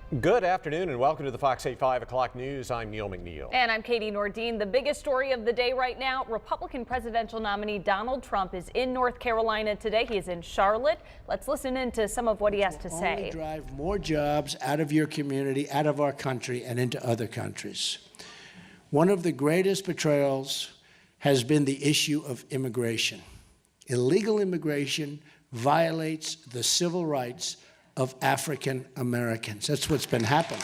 Good afternoon and welcome to the Fox 8 5 o'clock news. I'm Neil McNeil. And I'm Katie Nordine. The biggest story of the day right now, Republican presidential nominee Donald Trump is in North Carolina today. He is in Charlotte. Let's listen into some of what he has to say. Only drive more jobs out of your community, out of our country, and into other countries. One of the greatest betrayals has been the issue of immigration. Illegal immigration violates the civil rights of African Americans. That's what's been happening.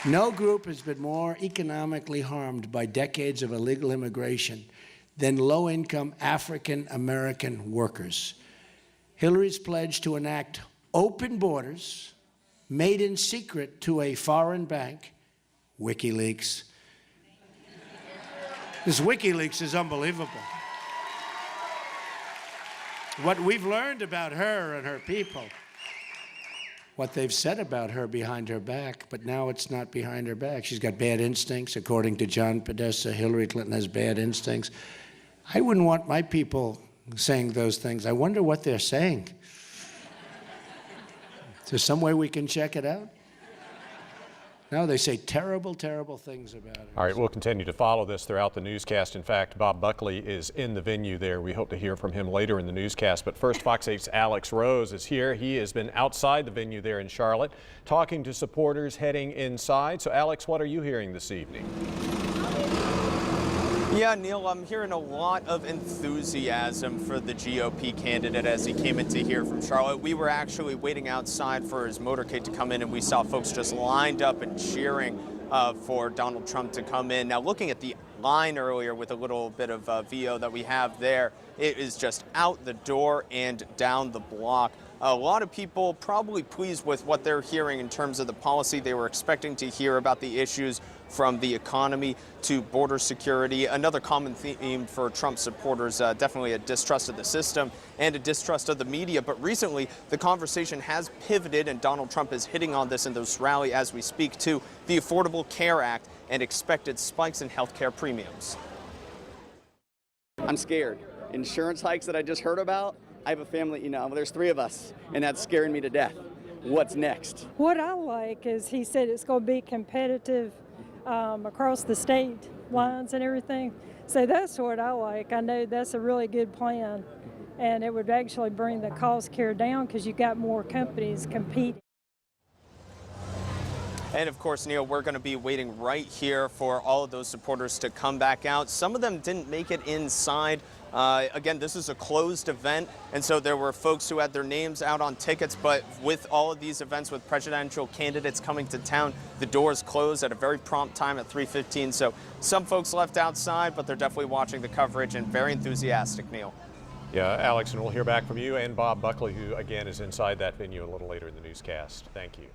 No group has been more economically harmed by decades of illegal immigration than low-income African American workers. Hillary's pledge to enact open borders, made in secret to a foreign bank, WikiLeaks. This WikiLeaks is unbelievable. What we've learned about her and her people, what they've said about her behind her back, but now it's not behind her back. She's got bad instincts. According to John Podesta, Hillary Clinton has bad instincts. I wouldn't want my people saying those things. I wonder what they're saying. Is there some way we can check it out? No, they say terrible, terrible things about her. All right, we'll continue to follow this throughout the newscast. In fact, Bob Buckley is in the venue there. We hope to hear from him later in the newscast. But first, Fox 8's Alex Rose is here. He has been outside the venue there in Charlotte, talking to supporters heading inside. So, Alex, what are you hearing this evening? Yeah, Neil, I'm hearing a lot of enthusiasm for the GOP candidate as he came into here from Charlotte. We were actually waiting outside for his motorcade to come in, and we saw folks just lined up and cheering for Donald Trump to come in. Now, looking at the line earlier with a little bit of VO that we have there, it is just out the door and down the block. A lot of people probably pleased with what they're hearing in terms of the policy. They were expecting to hear about the issues from the economy to border security. Another common theme for Trump supporters, definitely a distrust of the system and a distrust of the media. But recently, the conversation has pivoted, and Donald Trump is hitting on this in this rally as we speak, to the Affordable Care Act and expected spikes in health care premiums. I'm scared. Insurance hikes that I just heard about, I have a family, there's 3 of us, and that's scaring me to death. What's next? What I like is he said it's going to be competitive across the state lines and everything. So that's what I like. I know that's a really good plan, and it would actually bring the cost care down because you got more companies competing. And of course, Neil, we're going to be waiting right here for all of those supporters to come back out. Some of them didn't make it inside. Again, this is a closed event, and so there were folks who had their names out on tickets, but with all of these events with presidential candidates coming to town, the doors closed at a very prompt time at 3:15. So some folks left outside, but they're definitely watching the coverage and very enthusiastic, Neil. Yeah, Alex, and we'll hear back from you and Bob Buckley, who again is inside that venue a little later in the newscast. Thank you.